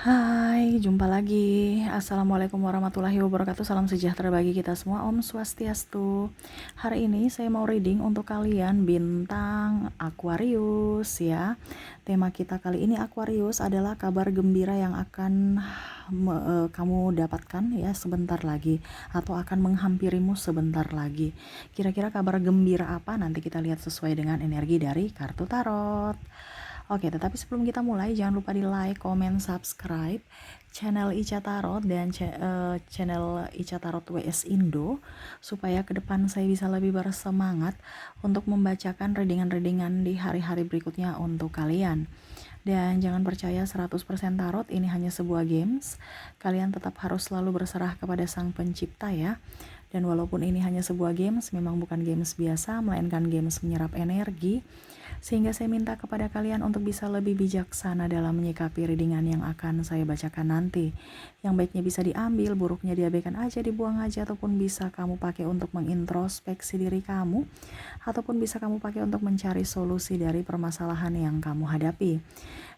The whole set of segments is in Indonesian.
Hai, jumpa lagi. Assalamualaikum warahmatullahi wabarakatuh. Salam sejahtera bagi kita semua. Om Swastiastu. Hari ini saya mau reading untuk kalian bintang Aquarius ya. Tema kita kali ini Aquarius adalah kabar gembira yang akan kamu dapatkan ya sebentar lagi atau akan menghampirimu sebentar lagi. Kira-kira kabar gembira apa? Nanti kita lihat sesuai dengan energi dari kartu tarot. Oke, tetapi sebelum kita mulai, jangan lupa di like, comment, subscribe channel Ica Tarot dan channel Ica Tarot WS Indo, supaya ke depan saya bisa lebih bersemangat untuk membacakan readingan-readingan di hari-hari berikutnya untuk kalian. Dan jangan percaya 100% tarot ini hanya sebuah games. Kalian tetap harus selalu berserah kepada Sang Pencipta ya. Dan walaupun ini hanya sebuah games, memang bukan games biasa, melainkan games menyerap energi. Sehingga saya minta kepada kalian untuk bisa lebih bijaksana dalam menyikapi readingan yang akan saya bacakan nanti. Yang baiknya bisa diambil, buruknya diabaikan aja, dibuang aja, ataupun bisa kamu pakai untuk mengintrospeksi diri kamu, ataupun bisa kamu pakai untuk mencari solusi dari permasalahan yang kamu hadapi.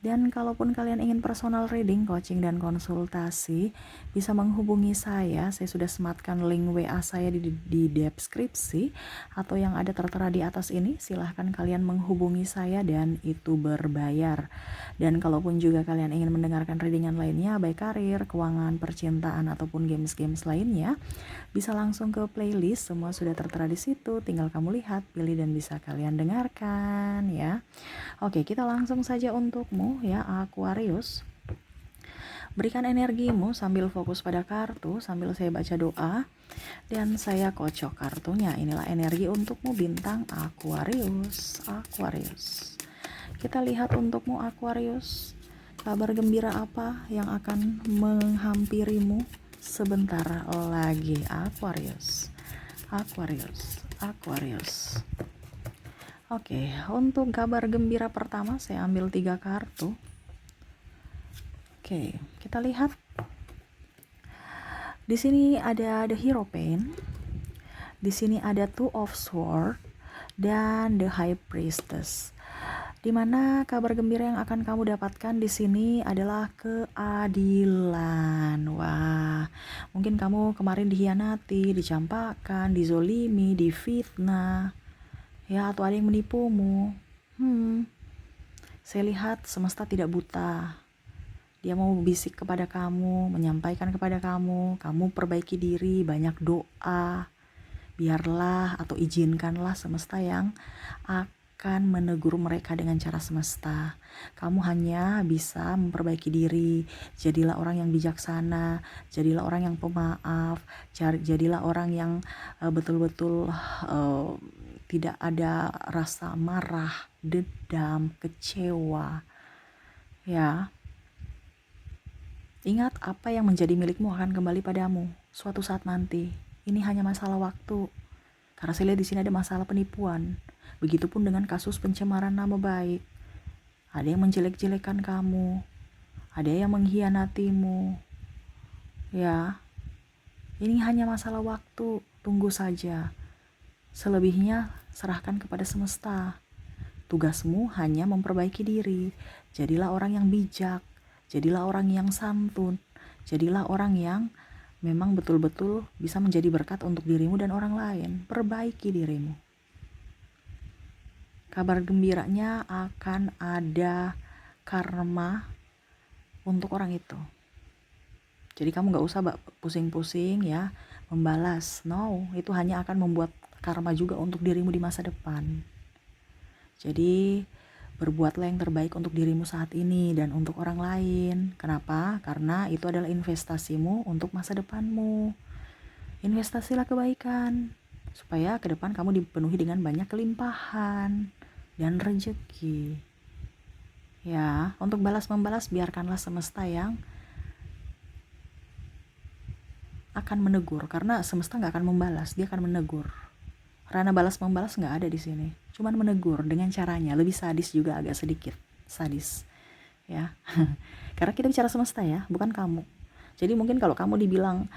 Dan kalaupun kalian ingin personal reading, coaching, dan konsultasi, bisa menghubungi saya. Saya sudah sematkan link WA saya di deskripsi atau yang ada tertera di atas ini. Silahkan kalian menghubungi saya dan itu berbayar. Dan kalaupun juga kalian ingin mendengarkan readingan lainnya, baik karir, keuangan, percintaan, ataupun games-games lainnya, bisa langsung ke playlist. Semua sudah tertera di situ. Tinggal kamu lihat, pilih, dan bisa kalian dengarkan ya. Oke, kita langsung saja untukmu ya Aquarius. Berikan energimu sambil fokus pada kartu, sambil saya baca doa dan saya kocok kartunya. Inilah energi untukmu bintang Aquarius. Aquarius. Kita lihat untukmu Aquarius. Kabar gembira apa yang akan menghampirimu sebentar lagi Aquarius. Aquarius. Aquarius. Oke, untuk kabar gembira pertama saya ambil 3 kartu. Oke, kita lihat. Di sini ada The Hierophant. Di sini ada Two of Swords dan The High Priestess. Dimana kabar gembira yang akan kamu dapatkan di sini adalah keadilan. Wah, mungkin kamu kemarin dihianati, dicampakkan, dizolimi, difitnah. Ya, atau ada yang menipumu. Saya lihat semesta tidak buta. Dia mau bisik kepada kamu, menyampaikan kepada kamu perbaiki diri, banyak doa. Biarlah atau izinkanlah semesta yang akan menegur mereka dengan cara semesta. Kamu hanya bisa memperbaiki diri. Jadilah orang yang bijaksana, jadilah orang yang pemaaf, jadilah orang yang betul-betul tidak ada rasa marah, dendam, kecewa. Ya. Ingat, apa yang menjadi milikmu akan kembali padamu suatu saat nanti. Ini hanya masalah waktu. Karena saya lihat di sini ada masalah penipuan. Begitupun dengan kasus pencemaran nama baik. Ada yang menjelek-jelekan kamu. Ada yang mengkhianatimu. Ya. Ini hanya masalah waktu. Tunggu saja. Selebihnya serahkan kepada semesta. Tugasmu hanya memperbaiki diri. Jadilah orang yang bijak. Jadilah orang yang santun. Jadilah orang yang memang betul-betul bisa menjadi berkat untuk dirimu dan orang lain. Perbaiki dirimu. Kabar gembiranya akan ada karma untuk orang itu. Jadi kamu gak usah pusing-pusing ya membalas. No, itu hanya akan membuat karma juga untuk dirimu di masa depan. Jadi berbuatlah yang terbaik untuk dirimu saat ini dan untuk orang lain. Kenapa? Karena itu adalah investasimu untuk masa depanmu. Investasilah kebaikan supaya ke depan kamu dipenuhi dengan banyak kelimpahan dan rezeki. Ya, untuk balas-membalas biarkanlah semesta yang akan menegur, karena semesta nggak akan membalas, dia akan menegur. Karena balas-membalas nggak ada di sini, cuman menegur dengan caranya lebih sadis juga, agak sedikit sadis, ya. Karena kita bicara semesta ya, bukan kamu. Jadi mungkin kalau kamu dibilang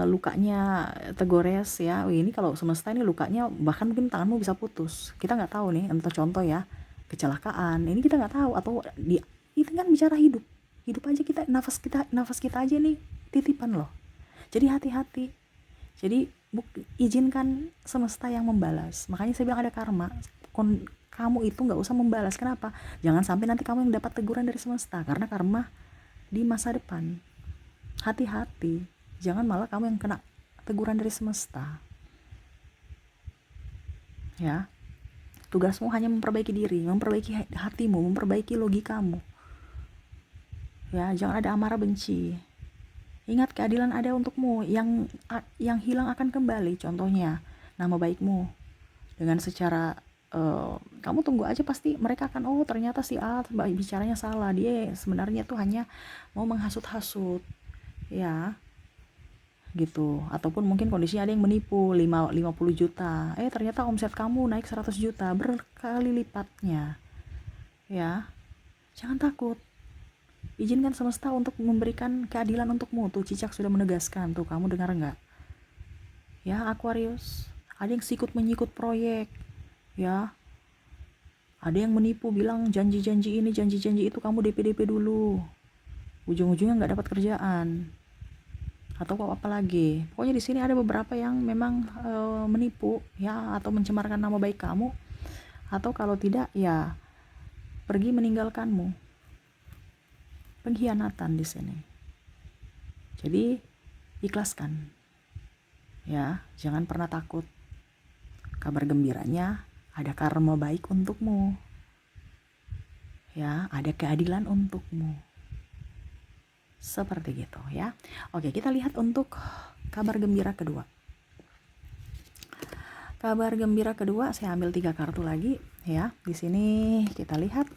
lukanya tergores ya, ini kalau semesta ini lukanya bahkan mungkin tanganmu bisa putus. Kita nggak tahu nih, entah contoh ya kecelakaan, ini kita nggak tahu, atau itu kan bicara hidup. Hidup aja kita, nafas kita aja nih titipan loh. Jadi hati-hati. Jadi izinkan semesta yang membalas. Makanya saya bilang ada karma. Kamu itu nggak usah membalas. Kenapa? Jangan sampai nanti kamu yang dapat teguran dari semesta, karena karma di masa depan. Hati-hati, jangan malah kamu yang kena teguran dari semesta. Ya, tugasmu hanya memperbaiki diri, memperbaiki hatimu, memperbaiki logikamu. Ya, jangan ada amarah benci. Ingat, keadilan ada untukmu. Yang hilang akan kembali. Contohnya nama baikmu. Dengan secara kamu tunggu aja, pasti mereka akan, oh ternyata si A bicaranya salah, dia sebenarnya tuh hanya mau menghasut-hasut, ya gitu. Ataupun mungkin kondisinya ada yang menipu 50 juta, ternyata omset kamu naik 100 juta, berkali lipatnya. Ya, jangan takut, izinkan semesta untuk memberikan keadilan untukmu. Tuh cicak sudah menegaskan, tuh kamu dengar nggak? Ya Aquarius, ada yang sikut menyikut proyek, ya ada yang menipu, bilang janji-janji ini, janji-janji itu, kamu DP dulu, ujung-ujungnya nggak dapat kerjaan atau apa lagi. Pokoknya di sini ada beberapa yang memang menipu, ya, atau mencemarkan nama baik kamu, atau kalau tidak ya pergi meninggalkanmu. Pengkhianatan di sini. Jadi ikhlaskan, ya, jangan pernah takut. Kabar gembiranya, ada karma baik untukmu, ya, ada keadilan untukmu, seperti gitu, ya. Oke, kita lihat untuk kabar gembira kedua. Kabar gembira kedua, saya ambil 3 kartu lagi, ya. Di sini kita lihat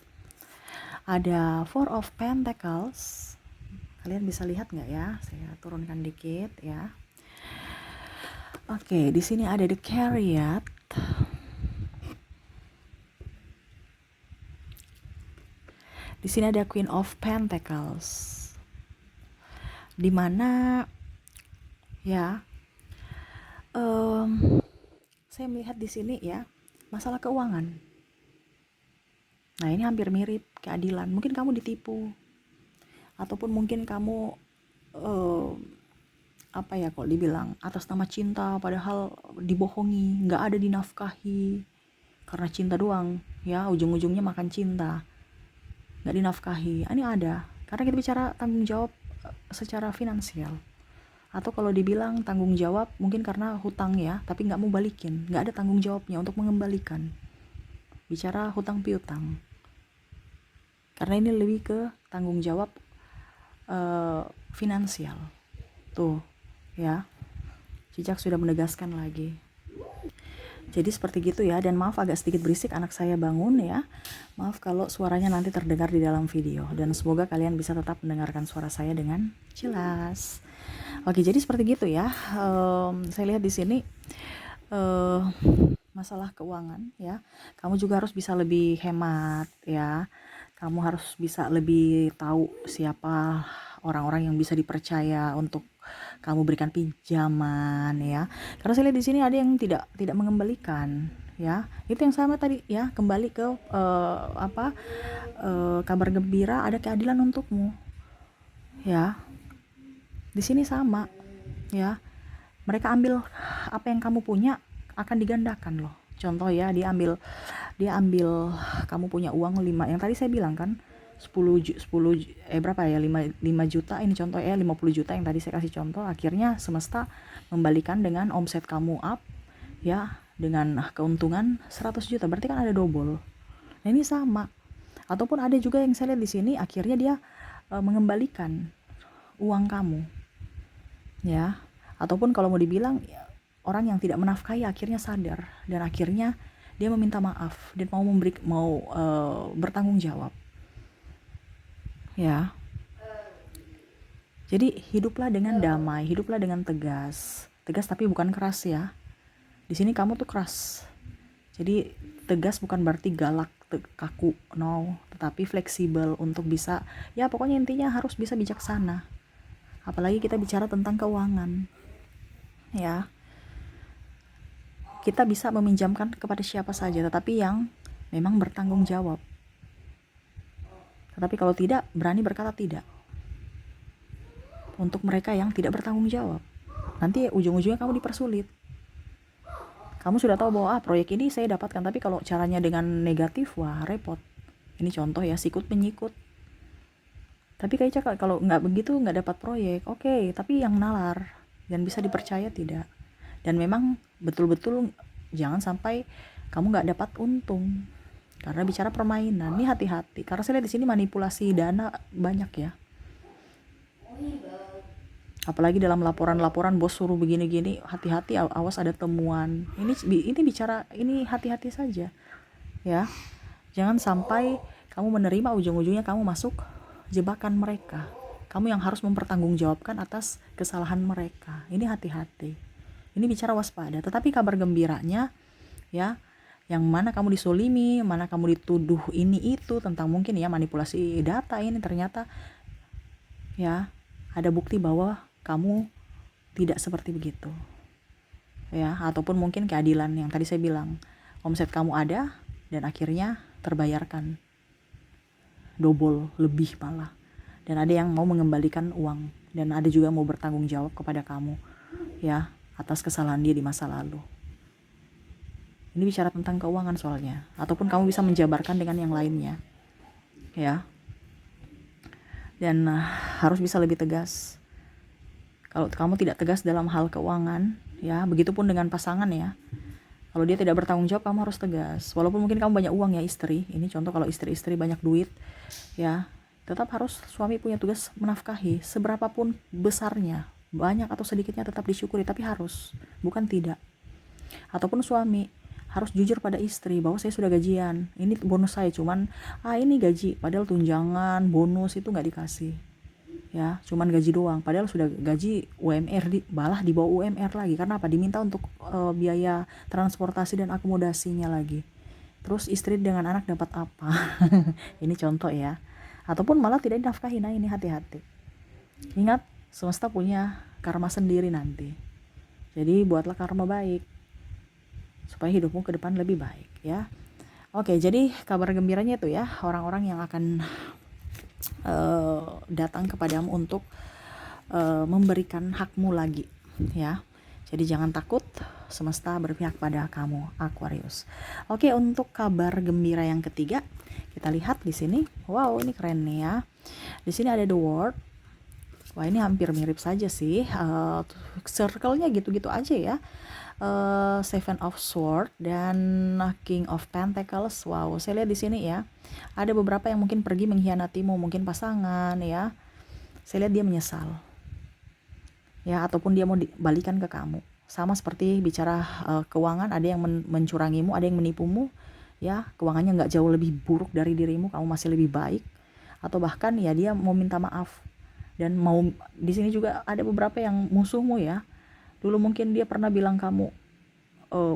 ada Four of Pentacles. Kalian bisa lihat nggak ya? Saya turunkan dikit, ya. Oke, di sini ada The Chariot. Di sini ada Queen of Pentacles. Dimana ya saya melihat di sini ya masalah keuangan. Nah, ini hampir mirip keadilan. Mungkin kamu ditipu, ataupun mungkin kamu apa ya, kok dibilang atas nama cinta, padahal dibohongi, nggak ada, dinafkahi karena cinta doang, ya, ujung-ujungnya makan cinta, nggak dinafkahi. Ini ada karena kita bicara tanggung jawab secara finansial. Atau kalau dibilang tanggung jawab mungkin karena hutang, ya, tapi nggak mau balikin, nggak ada tanggung jawabnya untuk mengembalikan. Bicara hutang piutang, karena ini lebih ke tanggung jawab finansial. Tuh, ya, cicak sudah menegaskan lagi. Jadi seperti gitu ya. Dan maaf agak sedikit berisik, anak saya bangun, ya. Maaf kalau suaranya nanti terdengar di dalam video. Dan semoga kalian bisa tetap mendengarkan suara saya dengan jelas. Oke, jadi seperti gitu ya. Saya lihat di sini masalah keuangan, ya. Kamu juga harus bisa lebih hemat, ya. Kamu harus bisa lebih tahu siapa orang-orang yang bisa dipercaya untuk kamu berikan pinjaman, ya. Karena saya lihat di sini ada yang tidak mengembalikan, ya. Itu yang sama tadi, ya, kembali ke kabar gembira, ada keadilan untukmu, ya. Di sini sama, ya. Mereka ambil apa yang kamu punya, akan digandakan loh. Contoh ya, dia ambil kamu punya uang 5, yang tadi saya bilang kan 10 berapa ya, 5 juta, ini contoh ya, 50 juta yang tadi saya kasih contoh. Akhirnya semesta membalikan dengan omset kamu up, ya, dengan keuntungan 100 juta, berarti kan ada double. Nah, ini sama. Ataupun ada juga yang saya lihat di sini, akhirnya dia mengembalikan uang kamu, ya. Ataupun kalau mau dibilang orang yang tidak menafkahi akhirnya sadar, dan akhirnya dia meminta maaf dan mau bertanggung jawab, ya. Jadi hiduplah dengan damai, hiduplah dengan tegas tapi bukan keras, ya. Di sini kamu tuh keras. Jadi tegas bukan berarti galak, kaku, no, tetapi fleksibel untuk bisa, ya, pokoknya intinya harus bisa bijaksana. Apalagi kita bicara tentang keuangan, ya. Kita bisa meminjamkan kepada siapa saja, tetapi yang memang bertanggung jawab. Tetapi kalau tidak, berani berkata tidak. untuk mereka yang tidak bertanggung jawab. Nanti ujung-ujungnya kamu dipersulit. Kamu sudah tahu bahwa proyek ini saya dapatkan, tapi kalau caranya dengan negatif, wah repot. Ini contoh ya, sikut menyikut. Tapi kayaknya kalau nggak begitu nggak dapat proyek. Oke, tapi yang nalar dan bisa dipercaya tidak. Dan memang betul-betul jangan sampai kamu nggak dapat untung. Karena bicara permainan, ini hati-hati. Karena saya lihat di sini manipulasi dana banyak ya. Apalagi dalam laporan-laporan bos suruh begini-gini, hati-hati, awas ada temuan. Ini bicara, ini hati-hati saja ya. Jangan sampai kamu menerima, ujung-ujungnya kamu masuk jebakan mereka. Kamu yang harus mempertanggungjawabkan atas kesalahan mereka. Ini hati-hati. Ini bicara waspada. Tetapi kabar gembiranya ya, yang mana kamu disolimi, mana kamu dituduh ini itu tentang mungkin ya manipulasi data, ini ternyata ya ada bukti bahwa kamu tidak seperti begitu ya, ataupun mungkin keadilan yang tadi saya bilang, omset kamu ada dan akhirnya terbayarkan double lebih malah, dan ada yang mau mengembalikan uang, dan ada juga mau bertanggung jawab kepada kamu ya atas kesalahan dia di masa lalu. Ini bicara tentang keuangan soalnya, ataupun kamu bisa menjabarkan dengan yang lainnya ya. Dan harus bisa lebih tegas. Kalau kamu tidak tegas dalam hal keuangan ya, begitupun dengan pasangan ya. Kalau dia tidak bertanggung jawab, kamu harus tegas. Walaupun mungkin kamu banyak uang ya istri, ini contoh kalau istri-istri banyak duit ya, tetap harus suami punya tugas menafkahi, seberapapun besarnya, banyak atau sedikitnya tetap disyukuri, tapi harus, bukan tidak. Ataupun suami harus jujur pada istri bahwa saya sudah gajian, ini bonus saya cuman ini gaji, padahal tunjangan bonus itu nggak dikasih ya, cuman gaji doang, padahal sudah gaji UMR, balah di bawah UMR lagi. Karena apa? Diminta untuk biaya transportasi dan akomodasinya lagi. Terus istri dengan anak dapat apa? Ini contoh ya. Ataupun malah tidak dinafkahi. Nah ini hati-hati. Ingat, semesta punya karma sendiri nanti. Jadi buatlah karma baik supaya hidupmu ke depan lebih baik ya. Oke, jadi kabar gembiranya itu ya, orang-orang yang akan datang kepadamu untuk memberikan hakmu lagi ya. Jadi jangan takut, semesta berpihak pada kamu, Aquarius. Oke, untuk kabar gembira yang ketiga, kita lihat di sini. Wow, ini keren nih ya. Di sini ada the world. Wah, ini hampir mirip saja sih. Circle-nya gitu-gitu aja ya. Seven of Swords dan King of Pentacles. Wow, saya lihat di sini ya, ada beberapa yang mungkin pergi mengkhianatimu, mungkin pasangan ya. Saya lihat dia menyesal ya, ataupun dia mau balikan ke kamu. Sama seperti bicara keuangan, ada yang mencurangimu, ada yang menipumu ya. Keuangannya nggak jauh lebih buruk dari dirimu, kamu masih lebih baik. Atau bahkan ya dia mau minta maaf, dan mau di sini juga ada beberapa yang musuhmu ya. Dulu mungkin dia pernah bilang kamu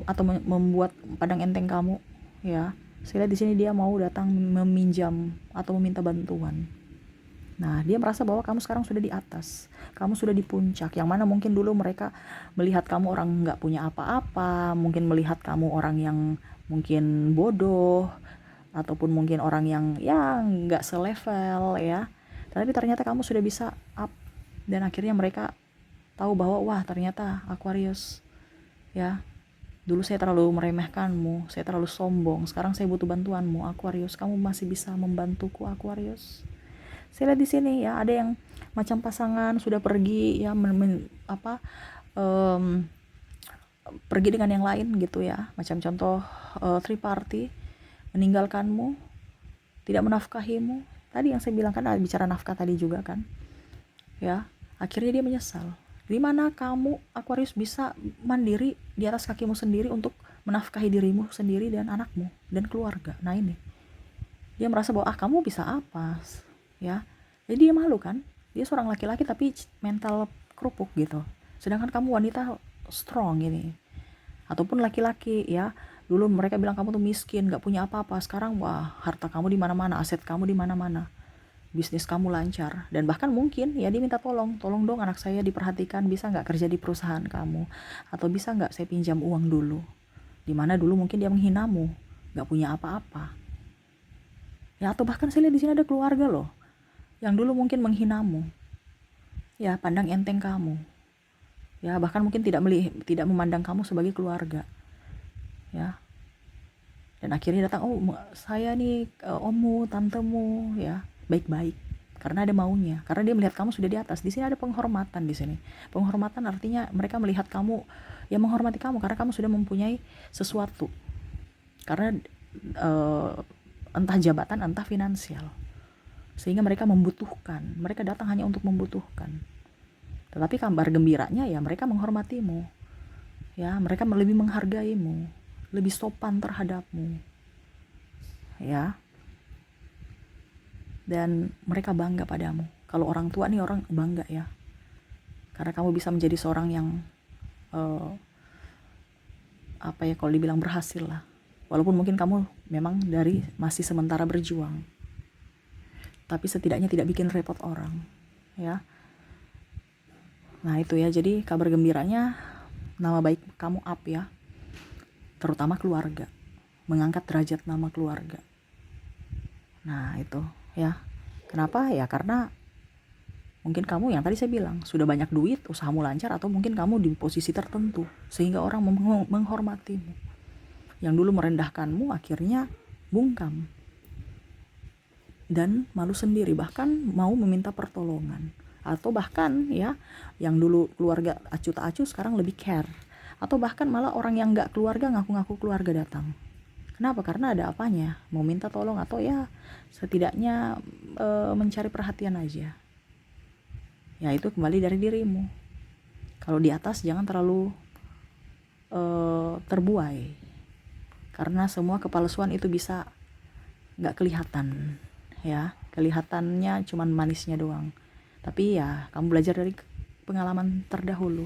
atau membuat padang enteng kamu ya. Saya lihat di sini dia mau datang meminjam atau meminta bantuan. Nah, dia merasa bahwa kamu sekarang sudah di atas, kamu sudah di puncak, yang mana mungkin dulu mereka melihat kamu orang nggak punya apa-apa, mungkin melihat kamu orang yang mungkin bodoh, ataupun mungkin orang yang ya nggak selevel ya. Tapi ternyata kamu sudah bisa up, dan akhirnya mereka tahu bahwa wah ternyata Aquarius ya, dulu saya terlalu meremehkanmu, saya terlalu sombong, sekarang saya butuh bantuanmu Aquarius, kamu masih bisa membantuku Aquarius. Saya lihat di sini ya, ada yang macam pasangan sudah pergi ya, pergi dengan yang lain gitu ya, macam contoh three party meninggalkanmu, tidak menafkahimu. Tadi yang saya bilang kan, bicara nafkah tadi juga kan ya, akhirnya dia menyesal. Di mana kamu Aquarius bisa mandiri di atas kakimu sendiri untuk menafkahi dirimu sendiri dan anakmu dan keluarga. Nah ini, dia merasa bahwa kamu bisa apa ya, jadi dia malu kan. Dia seorang laki-laki tapi mental kerupuk gitu, sedangkan kamu wanita strong ini. Ataupun laki-laki ya, dulu mereka bilang kamu tuh miskin, gak punya apa-apa, sekarang wah harta kamu di mana-mana, aset kamu di mana-mana, bisnis kamu lancar. Dan bahkan mungkin ya dia minta tolong dong anak saya diperhatikan, bisa nggak kerja di perusahaan kamu, atau bisa nggak saya pinjam uang dulu. Dimana dulu mungkin dia menghinamu, nggak punya apa-apa ya. Atau bahkan saya lihat di sini ada keluarga loh yang dulu mungkin menghinamu ya pandang enteng kamu, ya bahkan mungkin tidak memandang kamu sebagai keluarga, ya. Dan akhirnya datang, oh saya nih ommu, tantemu, ya baik-baik, karena ada maunya, karena dia melihat kamu sudah di atas. Di sini ada penghormatan di sini. Penghormatan artinya mereka melihat kamu, ya menghormati kamu karena kamu sudah mempunyai sesuatu, karena entah jabatan, entah finansial, sehingga mereka membutuhkan. Mereka datang hanya untuk membutuhkan. Tetapi kabar gembiranya ya mereka menghormatimu, ya mereka lebih menghargaimu, lebih sopan terhadapmu, ya, dan mereka bangga padamu. Kalau orang tua nih orang bangga ya, karena kamu bisa menjadi seorang yang apa ya, kalau dibilang berhasil lah, walaupun mungkin kamu memang dari masih sementara berjuang, tapi setidaknya tidak bikin repot orang, ya. Nah itu ya, jadi kabar gembiranya nama baik kamu up ya, terutama keluarga, mengangkat derajat nama keluarga. Nah itu ya, kenapa ya, karena mungkin kamu yang tadi saya bilang sudah banyak duit, usahamu lancar, atau mungkin kamu di posisi tertentu sehingga orang menghormatimu. Yang dulu merendahkanmu akhirnya bungkam dan malu sendiri, bahkan mau meminta pertolongan. Atau bahkan ya, yang dulu keluarga acuh tak acuh sekarang lebih care. Atau bahkan malah orang yang gak keluarga ngaku-ngaku keluarga datang. Kenapa? Karena ada apanya, mau minta tolong, atau ya setidaknya mencari perhatian aja. Ya itu kembali dari dirimu. Kalau di atas jangan terlalu terbuai, karena semua kepalsuan itu bisa gak kelihatan, ya kelihatannya cuman manisnya doang. Tapi ya kamu belajar dari pengalaman terdahulu,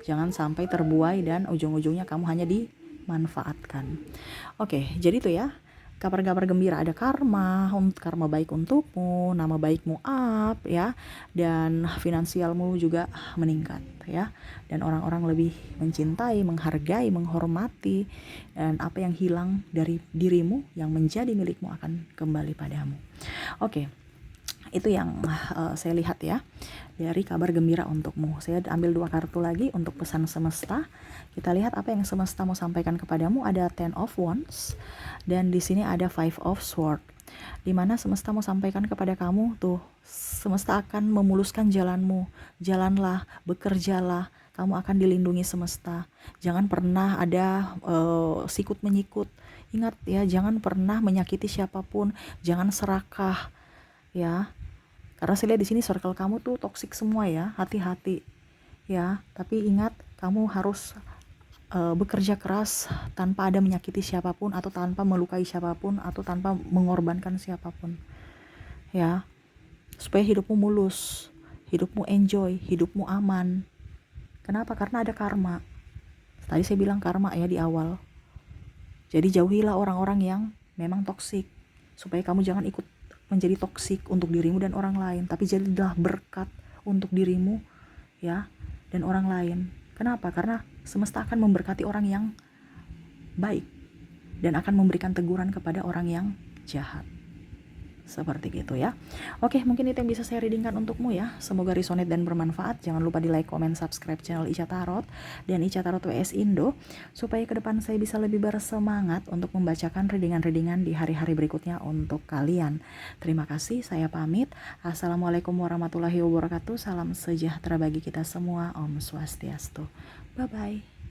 jangan sampai terbuai dan ujung-ujungnya kamu hanya dimanfaatkan. Oke, jadi tuh ya, kabar-kabar gembira, ada karma baik untukmu, nama baikmu up ya, dan finansialmu juga meningkat ya, dan orang-orang lebih mencintai, menghargai, menghormati, dan apa yang hilang dari dirimu yang menjadi milikmu akan kembali padamu. Oke, itu yang saya lihat ya dari kabar gembira untukmu. Saya ambil 2 kartu lagi untuk pesan semesta. Kita lihat apa yang semesta mau sampaikan kepadamu. Ada 10 of Wands dan di sini ada 5 of Swords. Di mana semesta mau sampaikan kepada kamu tuh, semesta akan memuluskan jalanmu. Jalanlah, bekerjalah, kamu akan dilindungi semesta. Jangan pernah ada sikut menyikut. Ingat ya, jangan pernah menyakiti siapapun, jangan serakah ya. Karena saya lihat di sini circle kamu tuh toksik semua ya, hati-hati ya. Tapi ingat, kamu harus bekerja keras tanpa ada menyakiti siapapun, atau tanpa melukai siapapun, atau tanpa mengorbankan siapapun ya, supaya hidupmu mulus, hidupmu enjoy, hidupmu aman. Kenapa? Karena ada karma. Tadi saya bilang karma ya di awal. Jadi jauhilah orang-orang yang memang toksik, supaya kamu jangan ikut menjadi toksik untuk dirimu dan orang lain, tapi jadilah berkat untuk dirimu ya dan orang lain. Kenapa? Karena semesta akan memberkati orang yang baik dan akan memberikan teguran kepada orang yang jahat. Seperti gitu ya. Oke, mungkin itu yang bisa saya readingkan untukmu ya. Semoga resonate dan bermanfaat. Jangan lupa di like, comment, subscribe channel Ica Tarot dan Ica Tarot WS Indo, supaya ke depan saya bisa lebih bersemangat untuk membacakan readingan-readingan di hari-hari berikutnya untuk kalian. Terima kasih, saya pamit. Assalamualaikum warahmatullahi wabarakatuh. Salam sejahtera bagi kita semua. Om Swastiastu. Bye-bye.